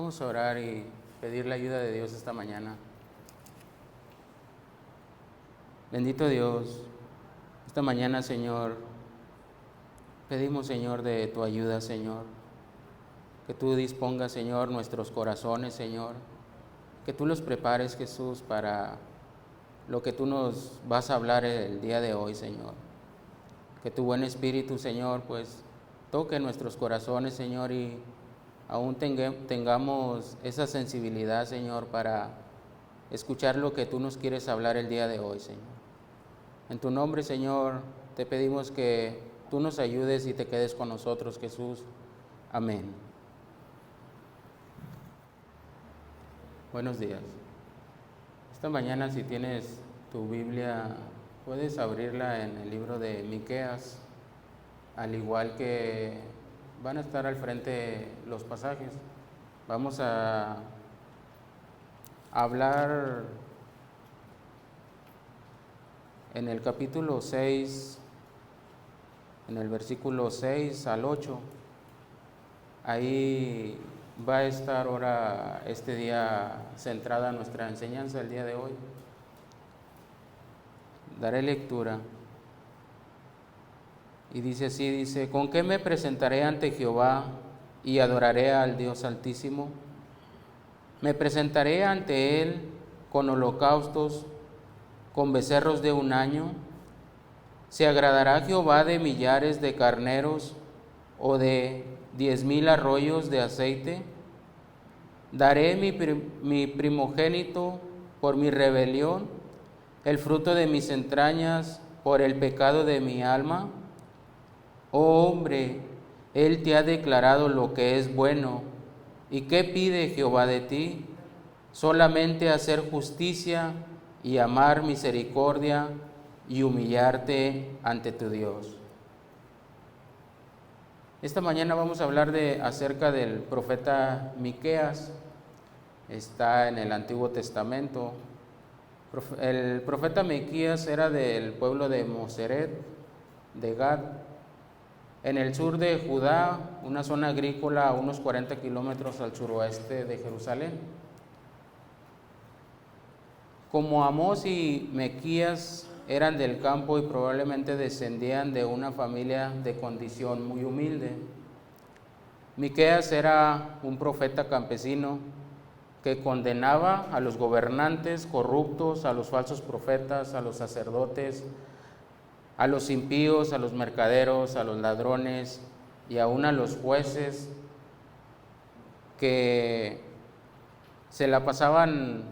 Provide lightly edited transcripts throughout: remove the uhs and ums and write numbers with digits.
Vamos a orar y pedir la ayuda de Dios esta mañana. Bendito Dios, esta mañana, Señor, pedimos, Señor, de tu ayuda, Señor. Que tú dispongas, Señor, nuestros corazones, Señor. Que tú los prepares, Jesús, para lo que tú nos vas a hablar el día de hoy, Señor. Que tu buen Espíritu, Señor, pues toque nuestros corazones, Señor, y aún tengamos esa sensibilidad, Señor, para escuchar lo que tú nos quieres hablar el día de hoy, Señor. En tu nombre, Señor, te pedimos que tú nos ayudes y te quedes con nosotros, Jesús. Amén. Buenos días. Esta mañana, si tienes tu Biblia, puedes abrirla en el libro de Miqueas, al igual que van a estar al frente los pasajes. Vamos a hablar en el capítulo 6, en el versículo 6 al 8. Ahí va a estar ahora este día centrada nuestra enseñanza el día de hoy. Daré lectura. Y dice así, ¿con qué me presentaré ante Jehová y adoraré al Dios Altísimo? Me presentaré ante Él con holocaustos, con becerros de un año. ¿Se agradará Jehová de millares de carneros o de 10,000 arroyos de aceite? ¿Daré mi primogénito por mi rebelión, el fruto de mis entrañas por el pecado de mi alma? Oh hombre, Él te ha declarado lo que es bueno. ¿Y qué pide Jehová de ti? Solamente hacer justicia y amar misericordia y humillarte ante tu Dios. Esta mañana vamos a hablar acerca del profeta Miqueas. Está en el Antiguo Testamento. El profeta Miqueas era del pueblo de Moseret, de Gad, en el sur de Judá, una zona agrícola a unos 40 kilómetros al suroeste de Jerusalén. Como Amós y Miqueas eran del campo y probablemente descendían de una familia de condición muy humilde, Miqueas era un profeta campesino que condenaba a los gobernantes corruptos, a los falsos profetas, a los sacerdotes, a los impíos, a los mercaderos, a los ladrones y aún a los jueces que se la pasaban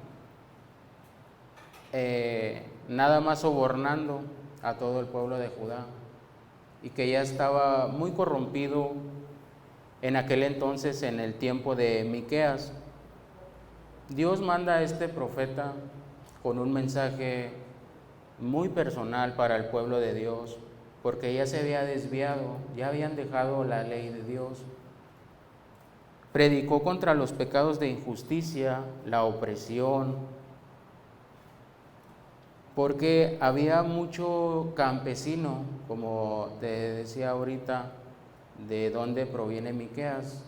nada más sobornando a todo el pueblo de Judá y que ya estaba muy corrompido en aquel entonces, en el tiempo de Miqueas. Dios manda a este profeta con un mensaje muy personal para el pueblo de Dios, porque ya se había desviado, ya habían dejado la ley de Dios. Predicó contra los pecados de injusticia, la opresión, porque había mucho campesino, como te decía ahorita, de dónde proviene Miqueas,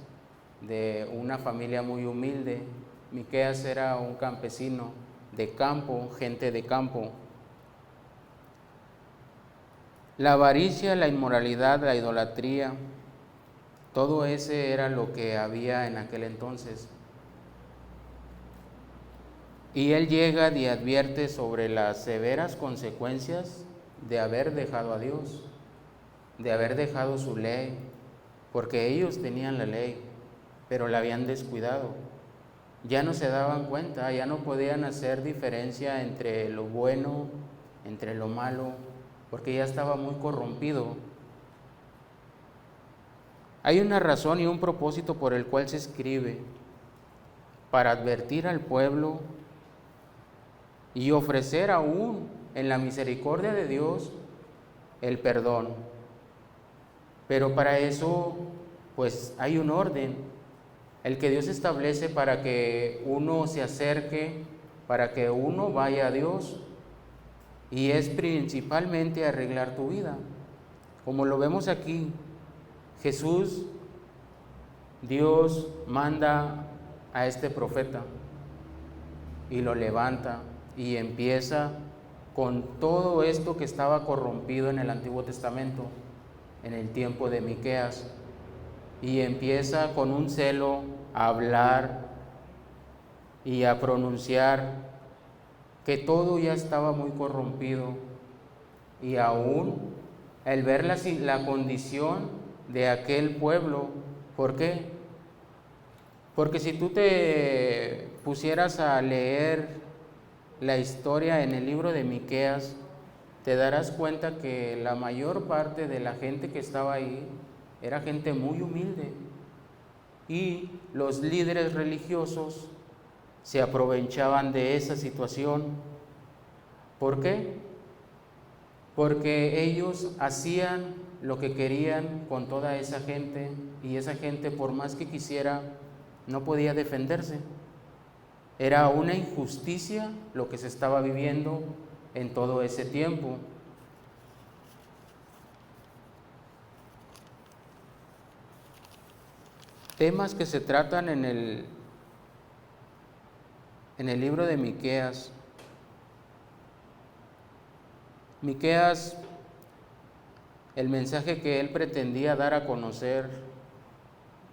de una familia muy humilde. Miqueas era un campesino de campo, gente de campo. La avaricia, la inmoralidad, la idolatría, todo ese era lo que había en aquel entonces. Y él llega y advierte sobre las severas consecuencias de haber dejado a Dios, de haber dejado su ley, porque ellos tenían la ley, pero la habían descuidado. Ya no se daban cuenta, ya no podían hacer diferencia entre lo bueno, entre lo malo, porque ya estaba muy corrompido. Hay una razón y un propósito por el cual se escribe, para advertir al pueblo y ofrecer aún en la misericordia de Dios el perdón. Pero para eso, pues hay un orden, el que Dios establece para que uno se acerque, para que uno vaya a Dios, y es principalmente arreglar tu vida. Como lo vemos aquí, Jesús, Dios manda a este profeta y lo levanta y empieza con todo esto que estaba corrompido en el Antiguo Testamento, en el tiempo de Miqueas, y empieza con un celo a hablar y a pronunciar que todo ya estaba muy corrompido, y aún el ver la condición de aquel pueblo. ¿Por qué? Porque si tú te pusieras a leer la historia en el libro de Miqueas, te darás cuenta que la mayor parte de la gente que estaba ahí era gente muy humilde, y los líderes religiosos se aprovechaban de esa situación. ¿Por qué? Porque ellos hacían lo que querían con toda esa gente, y esa gente, por más que quisiera, no podía defenderse. Era una injusticia lo que se estaba viviendo en todo ese tiempo. Temas que se tratan en el libro de Miqueas. Miqueas, el mensaje que él pretendía dar a conocer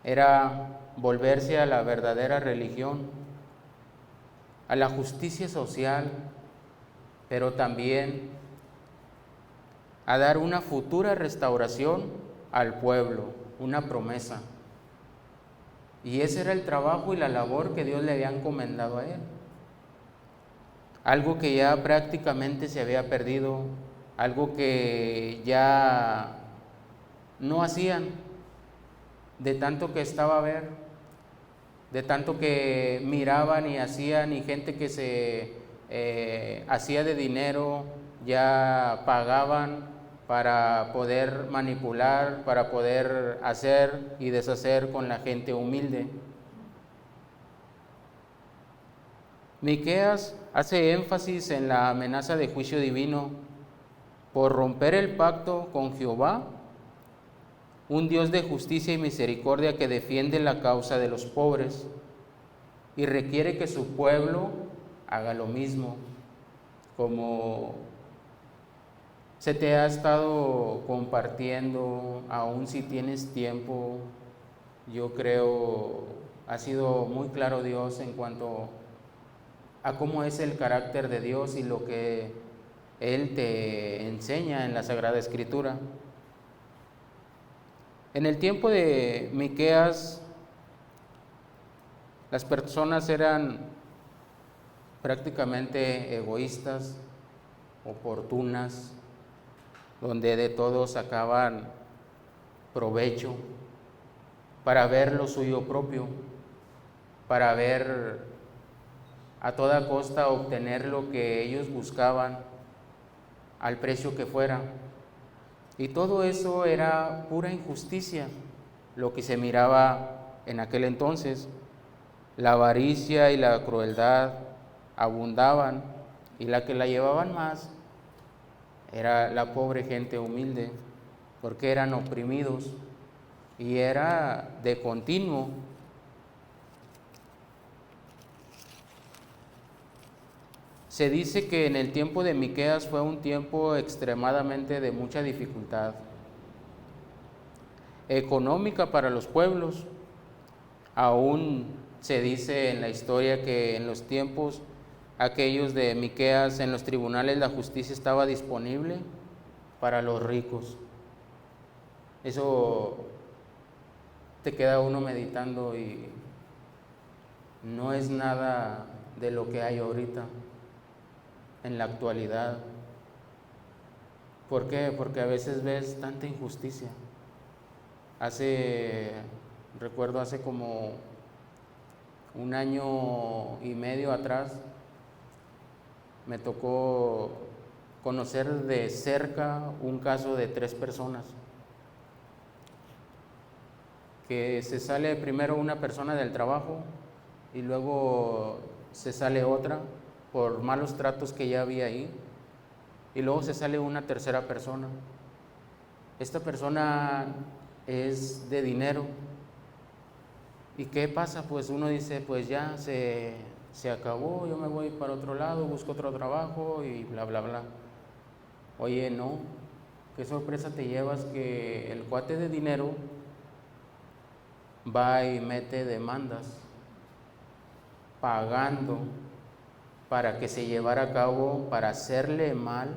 era volverse a la verdadera religión, a la justicia social, pero también a dar una futura restauración al pueblo, una promesa. Y ese era el trabajo y la labor que Dios le había encomendado a él. Algo que ya prácticamente se había perdido, algo que ya no hacían, de tanto que estaba a ver, de tanto que miraban y hacían, y gente que se hacía de dinero, ya pagaban para poder manipular, para poder hacer y deshacer con la gente humilde. Miqueas hace énfasis en la amenaza de juicio divino por romper el pacto con Jehová, un Dios de justicia y misericordia que defiende la causa de los pobres y requiere que su pueblo haga lo mismo. Como se te ha estado compartiendo, aún si tienes tiempo, yo creo ha sido muy claro Dios en cuanto a cómo es el carácter de Dios y lo que Él te enseña en la Sagrada Escritura. En el tiempo de Miqueas, las personas eran prácticamente egoístas, oportunas, donde de todo sacaban provecho para ver lo suyo propio, para ver a toda costa obtener lo que ellos buscaban al precio que fuera. Y todo eso era pura injusticia, lo que se miraba en aquel entonces. La avaricia y la crueldad abundaban, y la que la llevaban más era la pobre gente humilde, porque eran oprimidos, y era de continuo. Se dice que en el tiempo de Miqueas fue un tiempo extremadamente de mucha dificultad económica para los pueblos. Aún se dice en la historia que en los tiempos aquellos de Miqueas, en los tribunales la justicia estaba disponible para los ricos. Eso te queda uno meditando, y no es nada de lo que hay ahorita en la actualidad. ¿Por qué? Porque a veces ves tanta injusticia. Recuerdo hace como un año y medio atrás, me tocó conocer de cerca un caso de 3 personas, que se sale primero una persona del trabajo y luego se sale otra por malos tratos que ya había ahí, y luego se sale una tercera persona. Esta persona es de dinero, ¿Y qué pasa? Pues uno dice, pues ya se acabó, yo me voy para otro lado, busco otro trabajo y bla, bla, bla. Oye, no, qué sorpresa te llevas que el cuate de dinero va y mete demandas pagando para que se llevara a cabo, para hacerle mal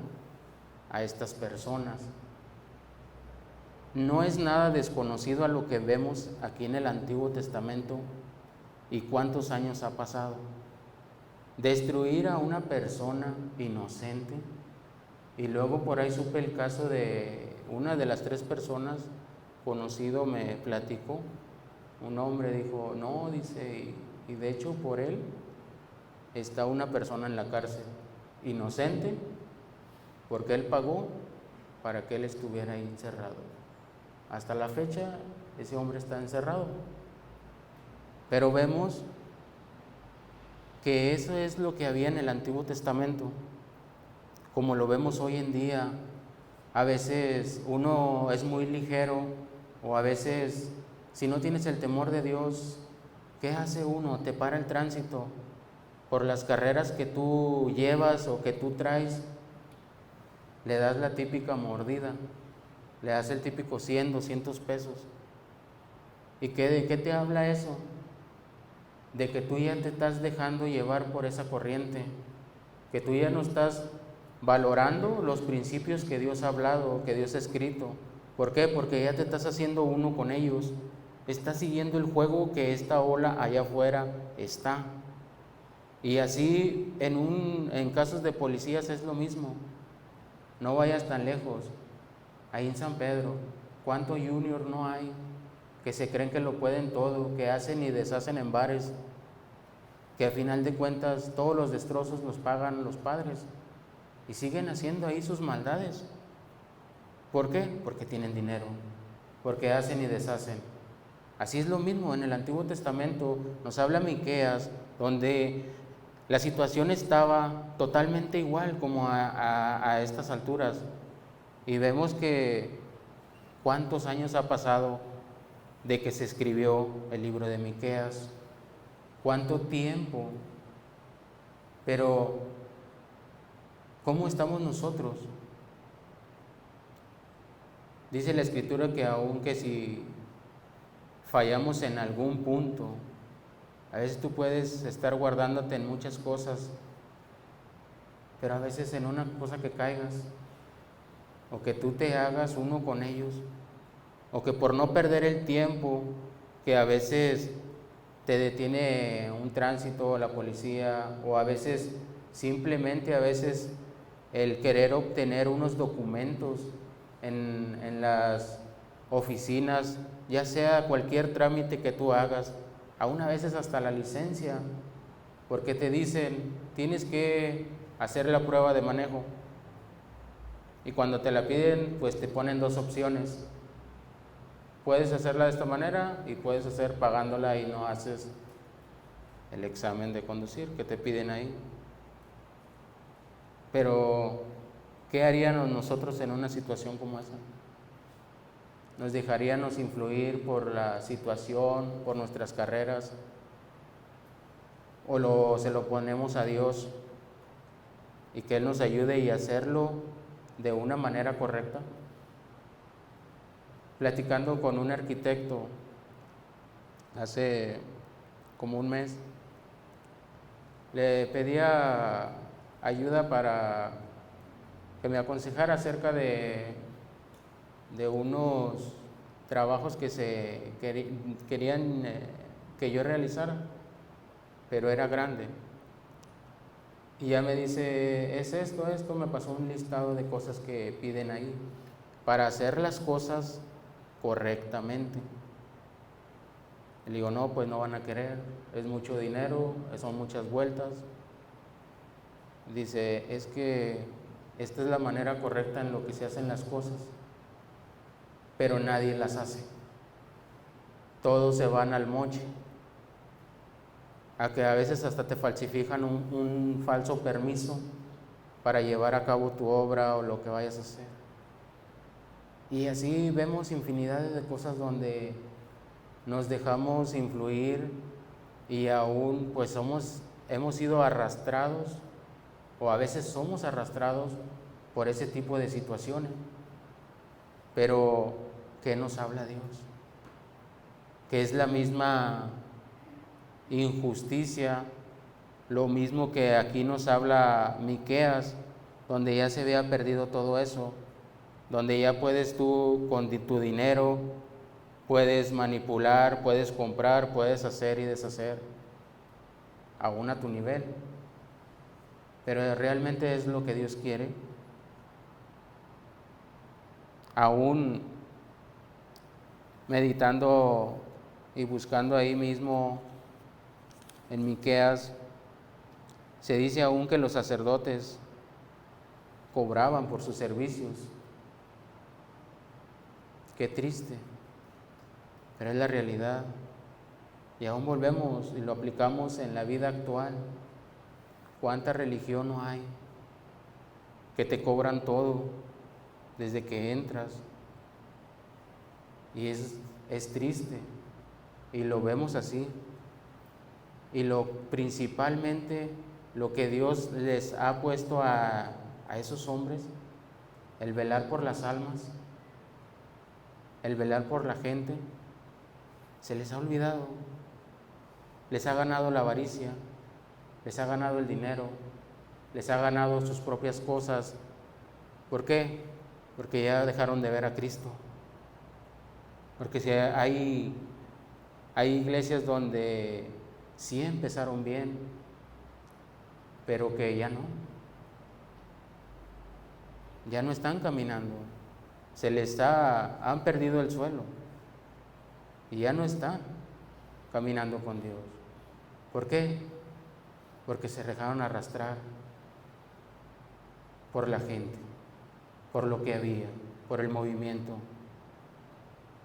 a estas personas. No es nada desconocido a lo que vemos aquí en el Antiguo Testamento y cuántos años ha pasado. Destruir a una persona inocente, y luego por ahí supe el caso de una de las 3 personas, conocido me platicó, un hombre dijo, no, dice, y de hecho por él está una persona en la cárcel, inocente, porque él pagó para que él estuviera ahí encerrado. Hasta la fecha ese hombre está encerrado. Pero vemos que eso es lo que había en el Antiguo Testamento, como lo vemos hoy en día. A veces uno es muy ligero, o a veces si no tienes el temor de Dios, ¿qué hace uno? Te para el tránsito por las carreras que tú llevas o que tú traes, le das la típica mordida, le das el típico 100, 200 pesos. ¿Y de qué te habla eso? De que tú ya te estás dejando llevar por esa corriente, que tú ya no estás valorando los principios que Dios ha hablado, que Dios ha escrito. ¿Por qué? Porque ya te estás haciendo uno con ellos, estás siguiendo el juego que esta ola allá afuera está. Y así en casos de policías es lo mismo. No vayas tan lejos. Ahí en San Pedro, ¿cuánto junior no hay que se creen que lo pueden todo, que hacen y deshacen en bares, que a final de cuentas todos los destrozos los pagan los padres y siguen haciendo ahí sus maldades? ¿Por qué? Porque tienen dinero, porque hacen y deshacen. Así es lo mismo en el Antiguo Testamento, nos habla Miqueas, donde la situación estaba totalmente igual como a estas alturas. Y vemos que cuántos años ha pasado de que se escribió el libro de Miqueas, cuánto tiempo, pero ¿cómo estamos nosotros? Dice la Escritura que aunque si fallamos en algún punto, a veces tú puedes estar guardándote en muchas cosas, pero a veces en una cosa que caigas, o que tú te hagas uno con ellos, o que por no perder el tiempo, que a veces te detiene un tránsito, la policía, o a veces simplemente el querer obtener unos documentos en las oficinas, ya sea cualquier trámite que tú hagas, aún a veces hasta la licencia, porque te dicen, tienes que hacer la prueba de manejo, y cuando te la piden, pues te ponen 2 opciones. Puedes hacerla de esta manera y puedes hacer pagándola y no haces el examen de conducir que te piden ahí. Pero, ¿qué haríamos nosotros en una situación como esa? ¿Nos dejaríamos influir por la situación, por nuestras carreras? ¿O se lo ponemos a Dios y que Él nos ayude y hacerlo de una manera correcta? Platicando con un arquitecto hace como un mes, le pedía ayuda para que me aconsejara acerca de unos trabajos que querían que yo realizara, pero era grande. Y ya me dice, es esto, me pasó un listado de cosas que piden ahí para hacer las cosas correctamente. Le digo, no, pues no van a querer, es mucho dinero, son muchas vueltas. Dice, es que esta es la manera correcta en lo que se hacen las cosas, pero nadie las hace. Todos se van al moche, a que a veces hasta te falsifican un falso permiso para llevar a cabo tu obra o lo que vayas a hacer. Y así vemos infinidades de cosas donde nos dejamos influir y aún pues hemos sido arrastrados o a veces somos arrastrados por ese tipo de situaciones. Pero, ¿qué nos habla Dios? Que es la misma injusticia, lo mismo que aquí nos habla Miqueas, donde ya se había perdido todo eso, donde ya puedes tú con tu dinero, puedes manipular, puedes comprar, puedes hacer y deshacer, aún a tu nivel. Pero realmente es lo que Dios quiere. Aún meditando y buscando ahí mismo en Miqueas, se dice aún que los sacerdotes cobraban por sus servicios. Qué triste, pero es la realidad. Y aún volvemos y lo aplicamos en la vida actual. ¿Cuánta religión no hay? Que te cobran todo desde que entras. Y es triste. Y lo vemos así. Y principalmente lo que Dios les ha puesto a esos hombres, el velar por las almas, el velar por la gente, se les ha olvidado. Les ha ganado la avaricia, les ha ganado el dinero, les ha ganado sus propias cosas. ¿Por qué? Porque ya dejaron de ver a Cristo. Porque si hay iglesias donde sí empezaron bien, pero que ya no están caminando. Han perdido el suelo y ya no están caminando con Dios. ¿Por qué? Porque se dejaron arrastrar por la gente, por lo que había, por el movimiento,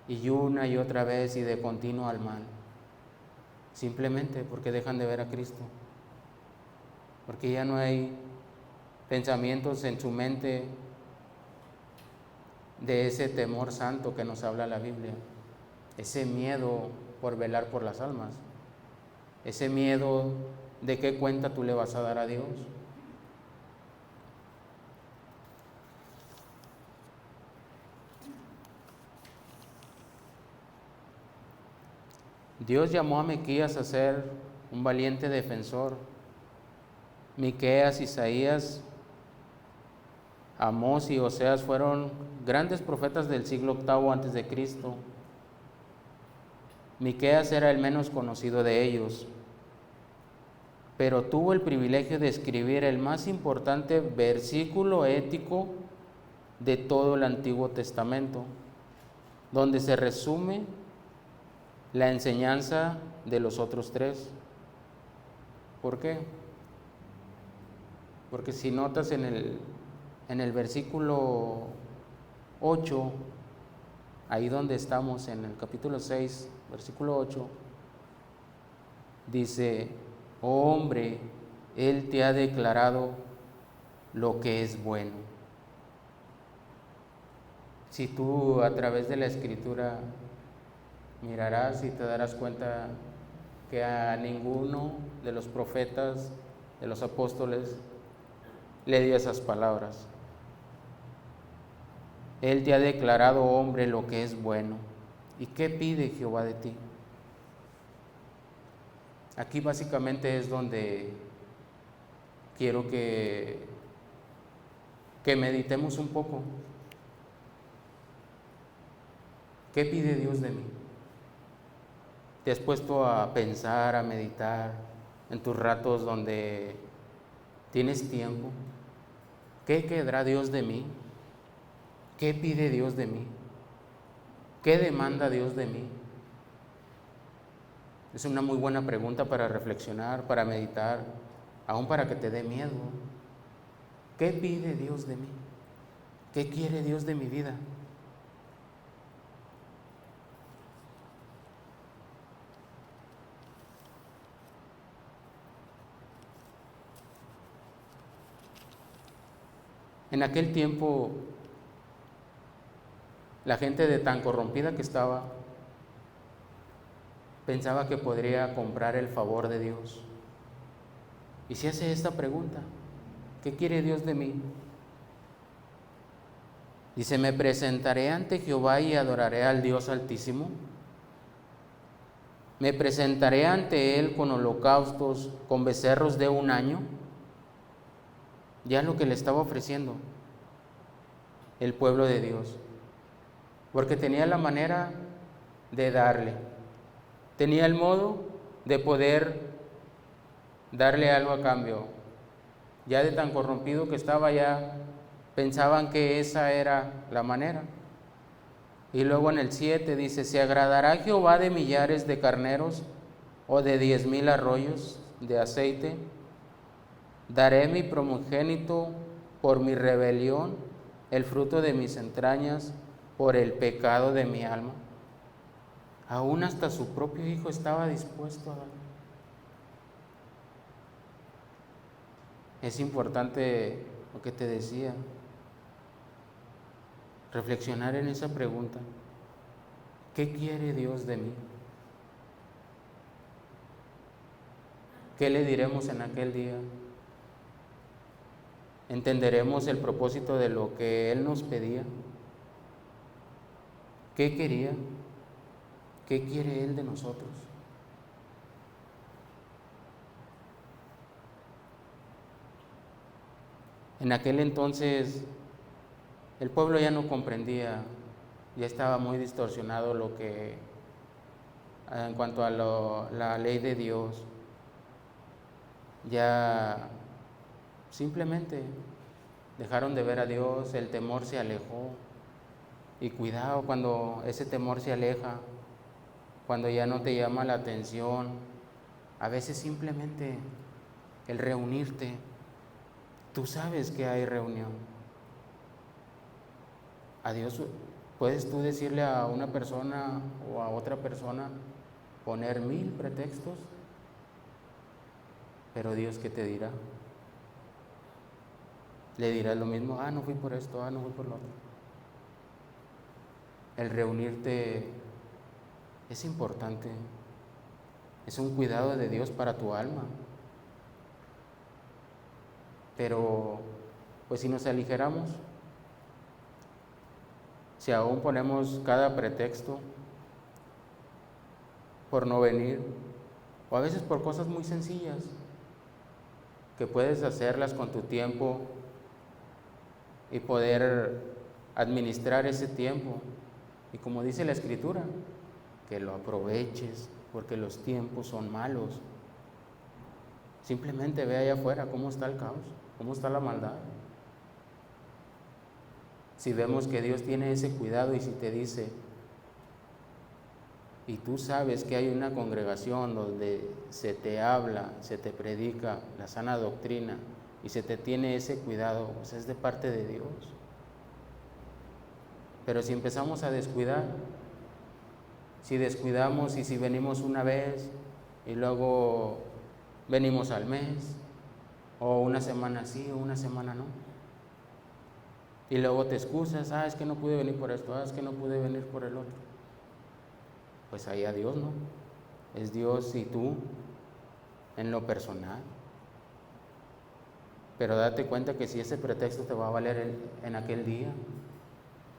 y una y otra vez y de continuo al mal, simplemente porque dejan de ver a Cristo, porque ya no hay pensamientos en su mente de ese temor santo que nos habla la Biblia, ese miedo por velar por las almas, ese miedo de qué cuenta tú le vas a dar a Dios. Dios llamó a Miqueas a ser un valiente defensor. Miqueas, Isaías, Amós y Oseas fueron grandes profetas del siglo VIII antes de Cristo. Miqueas era el menos conocido de ellos, pero tuvo el privilegio de escribir el más importante versículo ético de todo el Antiguo Testamento, donde se resume la enseñanza de los otros tres. ¿Por qué? Porque si notas en el versículo 8, ahí donde estamos en el capítulo 6, versículo 8, dice: oh hombre, Él te ha declarado lo que es bueno. Si tú a través de la Escritura mirarás y te darás cuenta que a ninguno de los profetas, de los apóstoles, le dio esas palabras. Él te ha declarado, hombre, lo que es bueno. ¿Y qué pide Jehová de ti? Aquí básicamente es donde quiero que meditemos un poco. ¿Qué pide Dios de mí? ¿Te has puesto a pensar, a meditar en tus ratos donde tienes tiempo? ¿Qué querrá Dios de mí? ¿Qué pide Dios de mí? ¿Qué demanda Dios de mí? Es una muy buena pregunta para reflexionar, para meditar, aún para que te dé miedo. ¿Qué pide Dios de mí? ¿Qué quiere Dios de mi vida? En aquel tiempo, la gente de tan corrompida que estaba, pensaba que podría comprar el favor de Dios. Y se hace esta pregunta: ¿qué quiere Dios de mí? Dice: me presentaré ante Jehová y adoraré al Dios Altísimo. Me presentaré ante Él con holocaustos, con becerros de un año. Ya lo que le estaba ofreciendo el pueblo de Dios, porque tenía la manera de darle, tenía el modo de poder darle algo a cambio. Ya de tan corrompido que estaba, ya pensaban que esa era la manera. Y luego en el 7 dice: ¿se agradará Jehová de millares de carneros o de 10,000 arroyos de aceite? Daré mi primogénito por mi rebelión, el fruto de mis entrañas por el pecado de mi alma. Aún hasta su propio hijo estaba dispuesto a dar. Es importante lo que te decía, reflexionar en esa pregunta: ¿qué quiere Dios de mí? ¿Qué le diremos en aquel día? ¿Entenderemos el propósito de lo que Él nos pedía? ¿Qué quería? ¿Qué quiere Él de nosotros? En aquel entonces el pueblo ya no comprendía, ya estaba muy distorsionado lo que en cuanto a la ley de Dios. Ya simplemente dejaron de ver a Dios, el temor se alejó. Y cuidado cuando ese temor se aleja, cuando ya no te llama la atención. A veces simplemente el reunirte, tú sabes que hay reunión. A Dios puedes tú decirle a una persona o a otra persona, poner 1000 pretextos, pero Dios, ¿qué te dirá? Le dirás lo mismo: no fui por esto, no fui por lo otro. El reunirte es importante, es un cuidado de Dios para tu alma. Pero pues si nos aligeramos, si aún ponemos cada pretexto por no venir, o a veces por cosas muy sencillas que puedes hacerlas con tu tiempo y poder administrar ese tiempo, y como dice la Escritura, que lo aproveches, porque los tiempos son malos. Simplemente ve allá afuera cómo está el caos, cómo está la maldad. Si vemos que Dios tiene ese cuidado, y si te dice, y tú sabes que hay una congregación donde se te habla, se te predica la sana doctrina y se te tiene ese cuidado, pues es de parte de Dios. Pero si empezamos a descuidar, si descuidamos y si venimos una vez y luego venimos al mes, o una semana sí o una semana no, y luego te excusas: es que no pude venir por esto, es que no pude venir por el otro. Pues ahí a Dios, ¿no? Es Dios y tú en lo personal. Pero date cuenta que si ese pretexto te va a valer en aquel día,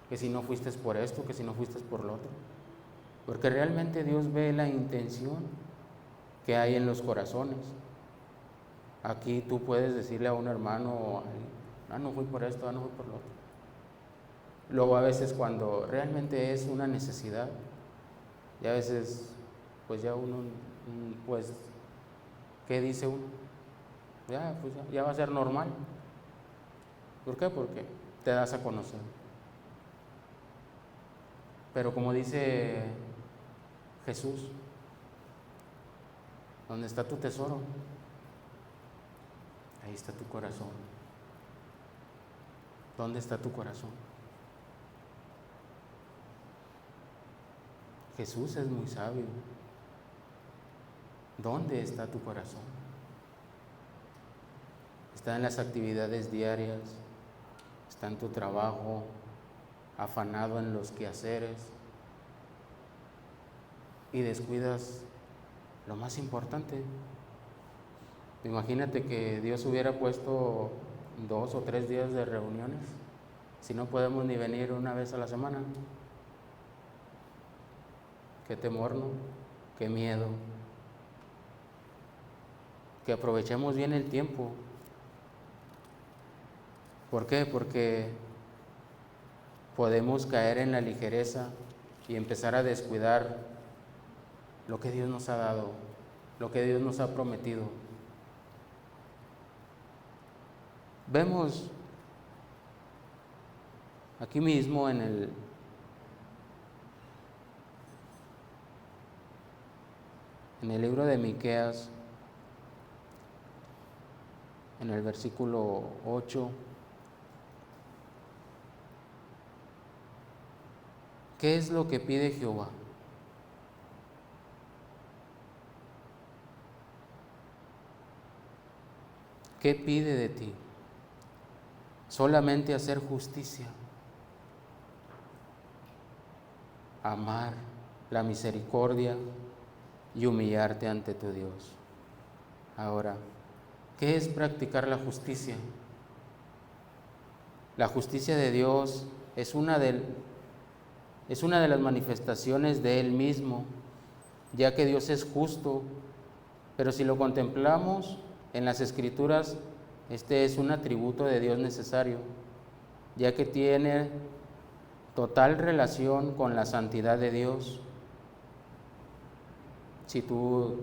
que si no fuiste por esto, que si no fuiste por lo otro. Porque realmente Dios ve la intención que hay en los corazones. Aquí tú puedes decirle a un hermano o a alguien: no fui por esto, no fui por lo otro. Luego a veces cuando realmente es una necesidad, y a veces pues ya uno, pues, ¿qué dice uno? Ya va a ser normal. ¿Por qué? Porque te das a conocer. Pero como dice Jesús, donde está tu tesoro, ahí está tu corazón. ¿Dónde está tu corazón? Jesús es muy sabio. ¿Dónde está tu corazón? ¿Está en las actividades diarias? ¿Está en tu trabajo? ¿Afanado en los quehaceres? Y descuidas lo más importante. Imagínate que Dios hubiera puesto 2 o 3 días de reuniones, si no podemos ni venir una vez a la semana. Qué temor, ¿no? Qué miedo. Que aprovechemos bien el tiempo. ¿Por qué? Porque podemos caer en la ligereza y empezar a descuidar lo que Dios nos ha dado, lo que Dios nos ha prometido. Vemos aquí mismo en el libro de Miqueas, en el versículo 8, ¿qué es lo que pide Jehová? ¿Qué pide de ti? Solamente hacer justicia, amar la misericordia y humillarte ante tu Dios. Ahora, ¿qué es practicar la justicia? La justicia de Dios es una de las manifestaciones de Él mismo, ya que Dios es justo, pero si lo contemplamos en las Escrituras, este es un atributo de Dios necesario, ya que tiene total relación con la santidad de Dios. Si tú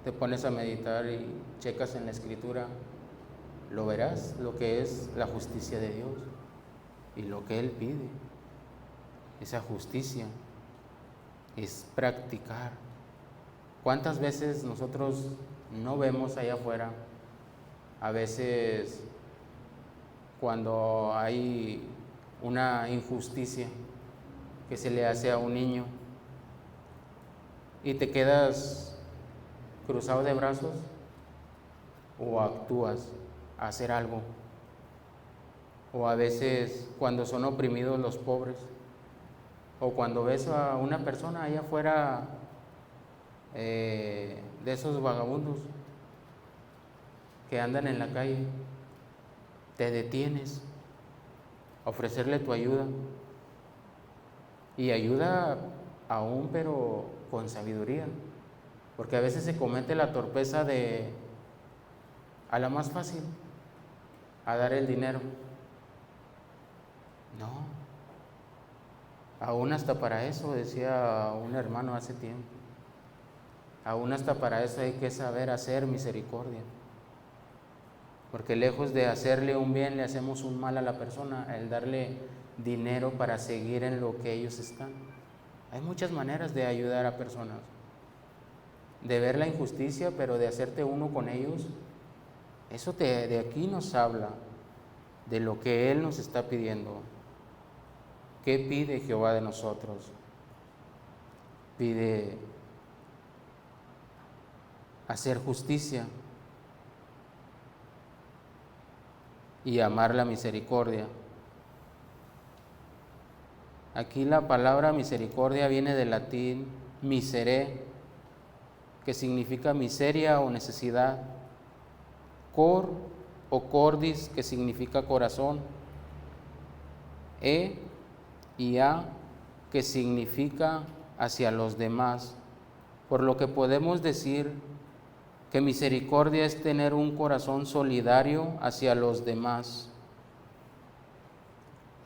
te pones a meditar y checas en la Escritura, lo verás, lo que es la justicia de Dios y lo que Él pide. Esa justicia es practicar. ¿Cuántas veces nosotros no vemos allá afuera? A veces cuando hay una injusticia que se le hace a un niño y te quedas cruzado de brazos, o actúas a hacer algo. O a veces cuando son oprimidos los pobres, o cuando ves a una persona allá afuera de esos vagabundos que andan en la calle, te detienes a ofrecerle tu ayuda, y ayuda aún, pero con sabiduría, porque a veces se comete la torpeza de a la más fácil, a dar el dinero. No, aún hasta para eso, decía un hermano hace tiempo, aún hasta para eso hay que saber hacer misericordia, porque lejos de hacerle un bien, le hacemos un mal a la persona, el darle dinero para seguir en lo que ellos están. Hay muchas maneras de ayudar a personas, de ver la injusticia, pero de hacerte uno con ellos. Eso de aquí nos habla de lo que Él nos está pidiendo. ¿Qué pide Jehová de nosotros? Pide hacer justicia y amar la misericordia. Aquí la palabra misericordia viene del latín miserere, que significa miseria o necesidad, cor o cordis, que significa corazón, y a, que significa hacia los demás, por lo que podemos decir que misericordia es tener un corazón solidario hacia los demás.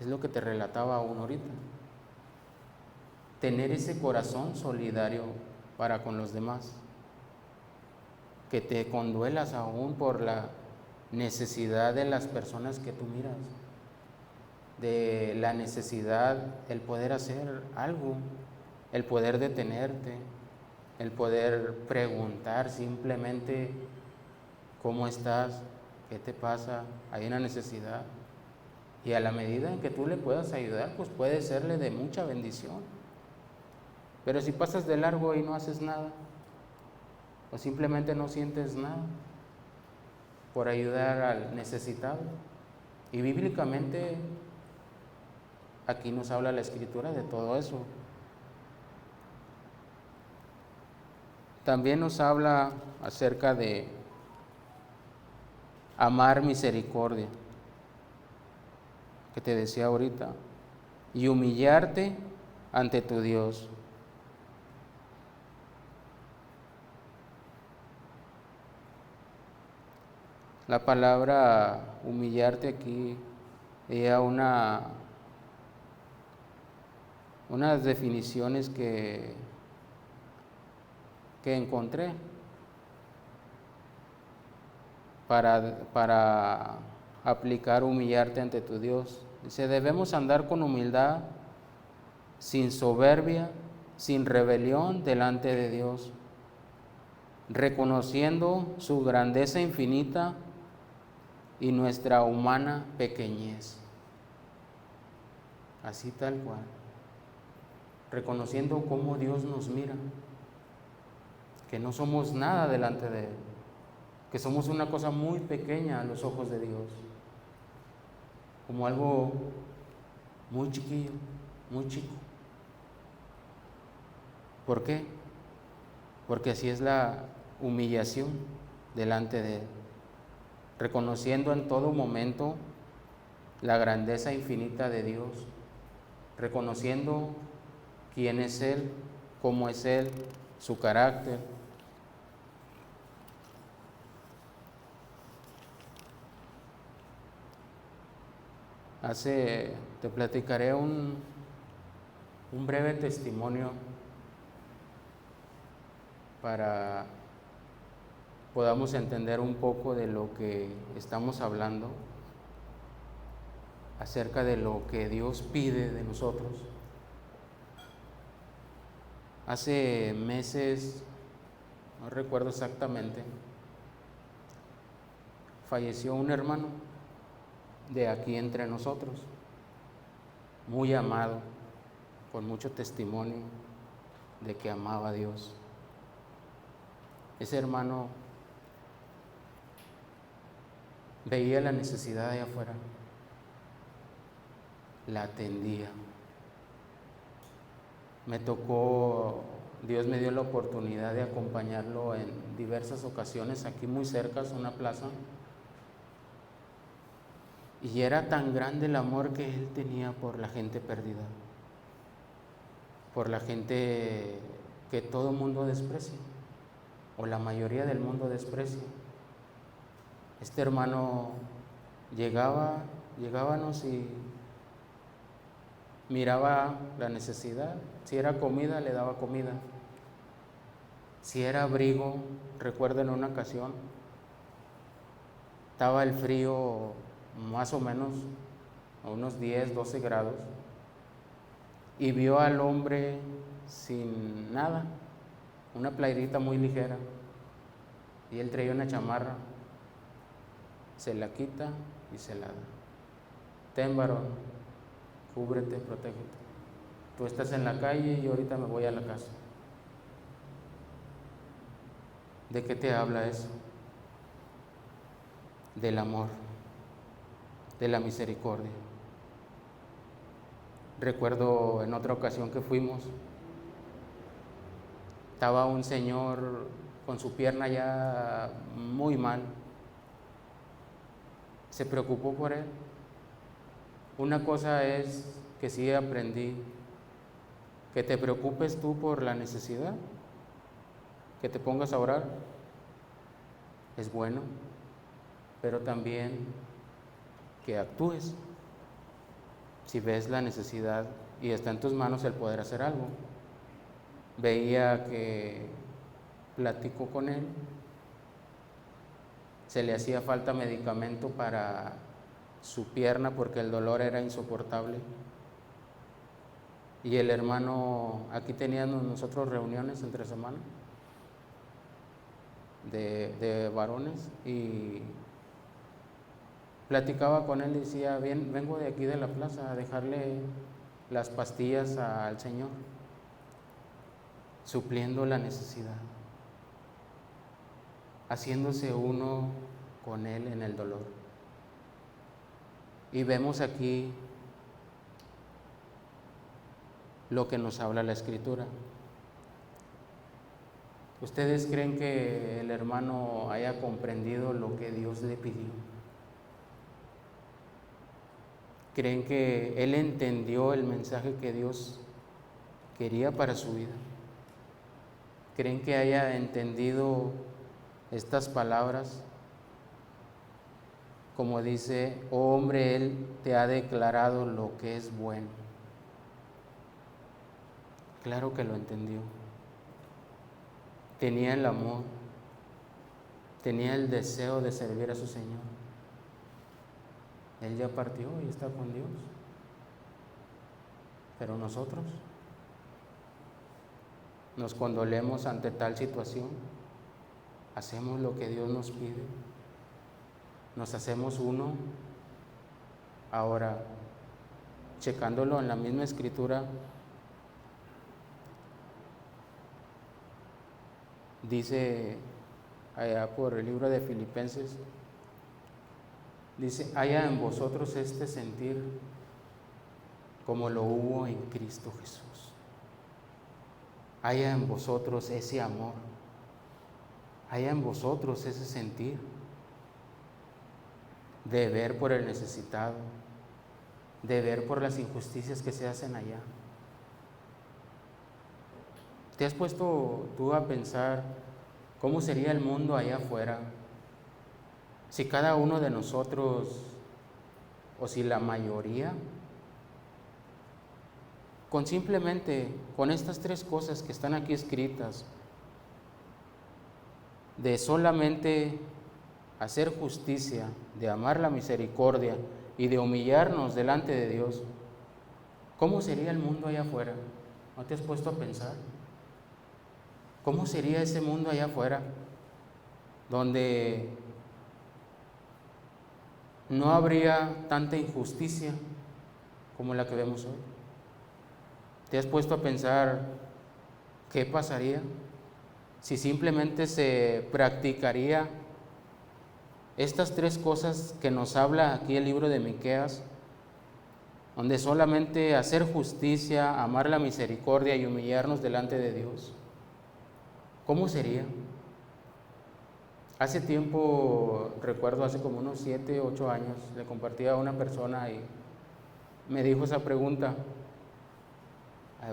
Es lo que te relataba aún ahorita. Tener ese corazón solidario para con los demás. Que te conduelas aún por la necesidad de las personas que tú miras. De la necesidad, el poder hacer algo, el poder detenerte, el poder preguntar simplemente ¿cómo estás? ¿Qué te pasa? Hay una necesidad. Y a la medida en que tú le puedas ayudar, pues puede serle de mucha bendición. Pero si pasas de largo y no haces nada, o simplemente no sientes nada por ayudar al necesitado, y bíblicamente aquí nos habla la Escritura de todo eso. también nos habla acerca de amar misericordia, que te decía ahorita, y humillarte ante tu Dios. La palabra humillarte aquí era unas definiciones que encontré para aplicar humillarte ante tu Dios. Dice, debemos andar con humildad, sin soberbia, sin rebelión delante de Dios, reconociendo su grandeza infinita y nuestra humana pequeñez. Así tal cual. Reconociendo cómo Dios nos mira, que no somos nada delante de Él, que somos una cosa muy pequeña a los ojos de Dios, como algo muy chiquillo, muy chico. ¿Por qué? Porque así es la humillación delante de Él, reconociendo en todo momento la grandeza infinita de Dios, reconociendo quién es Él, cómo es Él, su carácter. Te platicaré un breve testimonio para podamos entender un poco de lo que estamos hablando, acerca de lo que Dios pide de nosotros. Hace meses, no recuerdo exactamente, falleció un hermano de aquí entre nosotros, muy amado, con mucho testimonio de que amaba a Dios. Ese hermano veía la necesidad de afuera, la atendía. Dios me dio la oportunidad de acompañarlo en diversas ocasiones, aquí muy cerca, es una plaza. Y era tan grande el amor que él tenía por la gente perdida, por la gente que todo el mundo desprecia, o la mayoría del mundo desprecia. Este hermano llegábamos y miraba la necesidad. Si era comida, le daba comida. Si era abrigo, recuerdo en una ocasión, estaba el frío más o menos a unos 10, 12 grados, y vio al hombre sin nada, una playerita muy ligera, y él traía una chamarra, se la quita y se la da. Ten, varón, cúbrete, protégete. Tú estás en la calle y yo ahorita me voy a la casa. ¿De qué te habla eso? Del amor, de la misericordia. Recuerdo en otra ocasión que fuimos, estaba un señor con su pierna ya muy mal. Se preocupó por él. Una cosa es que sí aprendí, que te preocupes tú por la necesidad, que te pongas a orar, es bueno, pero también que actúes. Si ves la necesidad y está en tus manos el poder hacer algo. Veía que platicó con él, se le hacía falta medicamento para su pierna porque el dolor era insoportable. Y el hermano, aquí teníamos nosotros reuniones entre semana de varones, y platicaba con él y decía, bien, vengo de aquí de la plaza a dejarle las pastillas al Señor, supliendo la necesidad, haciéndose uno con Él en el dolor. Y vemos aquí lo que nos habla la Escritura. ¿Ustedes creen que el hermano haya comprendido lo que Dios le pidió? ¿Creen que él entendió el mensaje que Dios quería para su vida? ¿Creen que haya entendido estas palabras? Como dice, oh hombre, Él te ha declarado lo que es bueno. Claro que lo entendió. Tenía el amor, tenía el deseo de servir a su Señor. Él ya partió y está con Dios. Pero nosotros nos condolemos ante tal situación, hacemos lo que Dios nos pide, nos hacemos uno. Ahora, checándolo en la misma escritura, dice allá por el libro de Filipenses, dice, haya en vosotros este sentir como lo hubo en Cristo Jesús. Haya en vosotros ese amor, haya en vosotros ese sentir de ver por el necesitado, de ver por las injusticias que se hacen allá. ¿Te has puesto tú a pensar cómo sería el mundo allá afuera si cada uno de nosotros, o si la mayoría, con simplemente, con estas tres cosas que están aquí escritas, de solamente hacer justicia, de amar la misericordia y de humillarnos delante de Dios, ¿cómo sería el mundo allá afuera? ¿No te has puesto a pensar? ¿Cómo sería ese mundo allá afuera, donde no habría tanta injusticia como la que vemos hoy? ¿Te has puesto a pensar qué pasaría si simplemente se practicaría estas tres cosas que nos habla aquí el libro de Miqueas, donde solamente hacer justicia, amar la misericordia y humillarnos delante de Dios? ¿Cómo sería? Hace tiempo, recuerdo hace como unos 7, 8 años, le compartí a una persona y me dijo esa pregunta.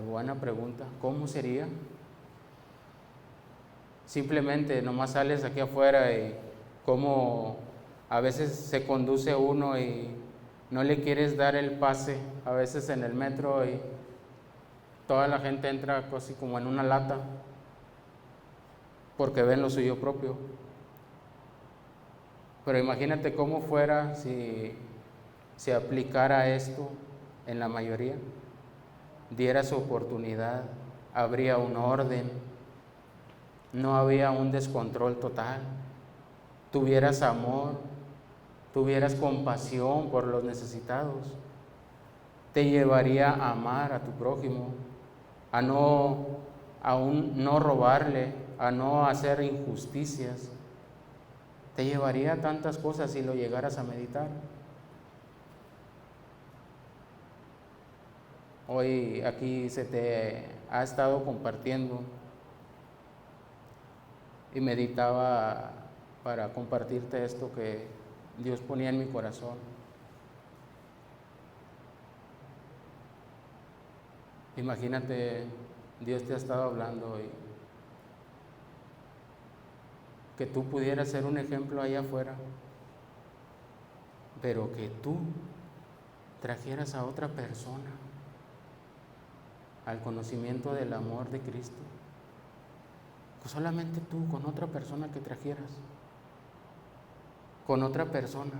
Buena pregunta, ¿cómo sería? Simplemente nomás sales aquí afuera y cómo a veces se conduce uno y no le quieres dar el pase, a veces en el metro, y toda la gente entra casi como en una lata porque ven lo suyo propio. Pero imagínate cómo fuera si se aplicara esto en la mayoría, diera su oportunidad, habría un orden, no había un descontrol total, tuvieras amor, tuvieras compasión por los necesitados, te llevaría a amar a tu prójimo, a no robarle, a no hacer injusticias. Te llevaría a tantas cosas si lo llegaras a meditar. Hoy aquí se te ha estado compartiendo y meditaba para compartirte esto que Dios ponía en mi corazón. Imagínate, Dios te ha estado hablando y que tú pudieras ser un ejemplo allá afuera, pero que tú trajeras a otra persona al conocimiento del amor de Cristo. Pues solamente tú, con otra persona que trajeras, con otra persona,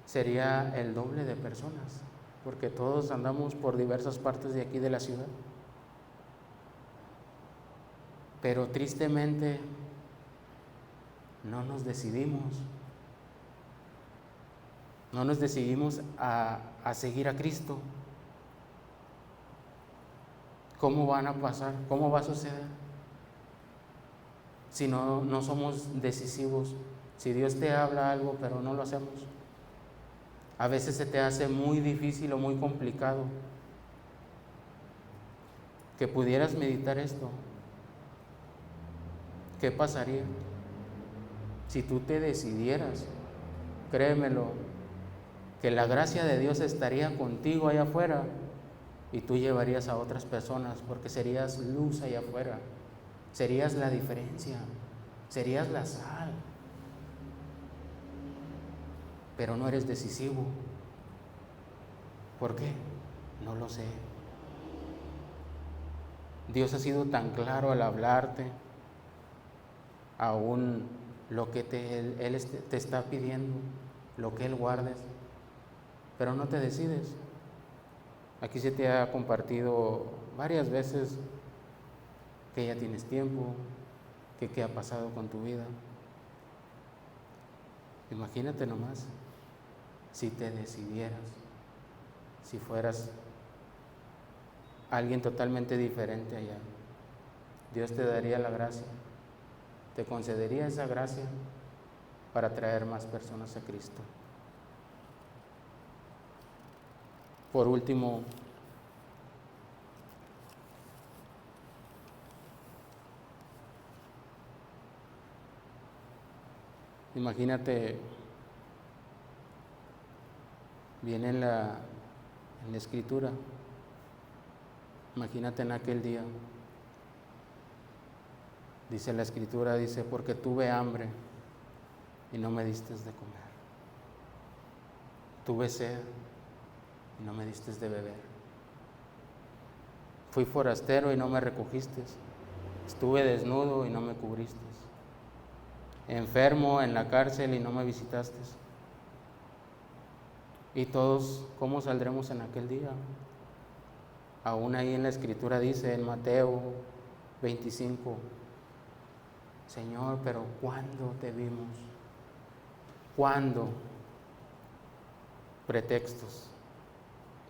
sería el doble de personas, porque todos andamos por diversas partes de aquí de la ciudad. Pero tristemente no nos decidimos a seguir a Cristo. ¿Cómo van a pasar? ¿Cómo va a suceder? Si no somos decisivos, si Dios te habla algo pero no lo hacemos, a veces se te hace muy difícil o muy complicado. Que pudieras meditar esto. ¿Qué pasaría si tú te decidieras? Créemelo, que la gracia de Dios estaría contigo allá afuera y tú llevarías a otras personas, porque serías luz allá afuera, serías la diferencia, serías la sal, pero no eres decisivo. ¿Por qué? No lo sé. Dios ha sido tan claro al hablarte, aún lo que Él te está pidiendo, lo que Él guardes, pero no te decides. Aquí se te ha compartido varias veces que ya tienes tiempo, que qué ha pasado con tu vida. Imagínate nomás, si te decidieras, si fueras alguien totalmente diferente allá, Dios te daría la gracia, te concedería esa gracia para traer más personas a Cristo. Por último, imagínate, viene en la Escritura, imagínate en aquel día, dice la Escritura, dice, porque tuve hambre y no me diste de comer, tuve sed y no me diste de beber, fui forastero y no me recogiste, estuve desnudo y no me cubriste, enfermo en la cárcel y no me visitaste. Y todos, ¿cómo saldremos en aquel día? Aún ahí en la Escritura dice, en Mateo 25, Señor, pero ¿cuándo te vimos? ¿Cuándo? Pretextos.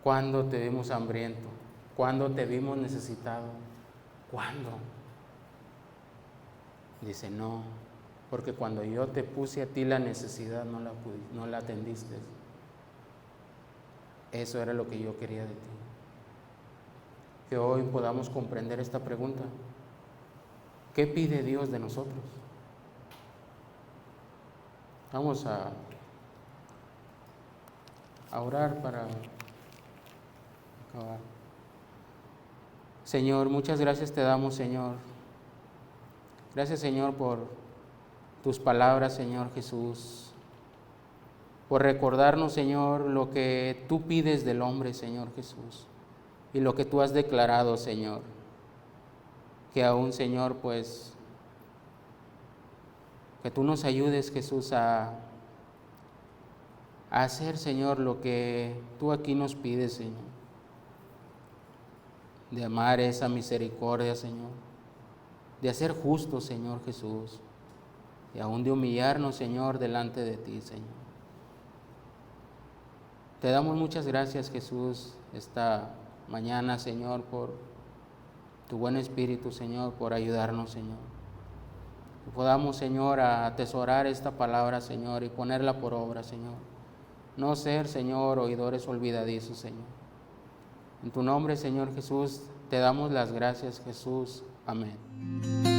¿Cuándo te vimos hambriento? ¿Cuándo te vimos necesitado? ¿Cuándo? Dice, no, porque cuando yo te puse a ti la necesidad no la atendiste. Eso era lo que yo quería de ti. Que hoy podamos comprender esta pregunta. ¿Qué pide Dios de nosotros? Vamos a orar para acabar. Señor, muchas gracias te damos, Señor. Gracias, Señor, por tus palabras, Señor Jesús. Por recordarnos, Señor, lo que tú pides del hombre, Señor Jesús. Y lo que tú has declarado, Señor. Que aún, Señor, pues, que tú nos ayudes, Jesús, a hacer, Señor, lo que tú aquí nos pides, Señor. De amar esa misericordia, Señor. De hacer justo, Señor Jesús. Y aún de humillarnos, Señor, delante de ti, Señor. Te damos muchas gracias, Jesús, esta mañana, Señor, por tu buen espíritu, Señor, por ayudarnos, Señor. Que podamos, Señor, a atesorar esta palabra, Señor, y ponerla por obra, Señor. No ser, Señor, oidores olvidadizos, Señor. En tu nombre, Señor Jesús, te damos las gracias, Jesús. Amén.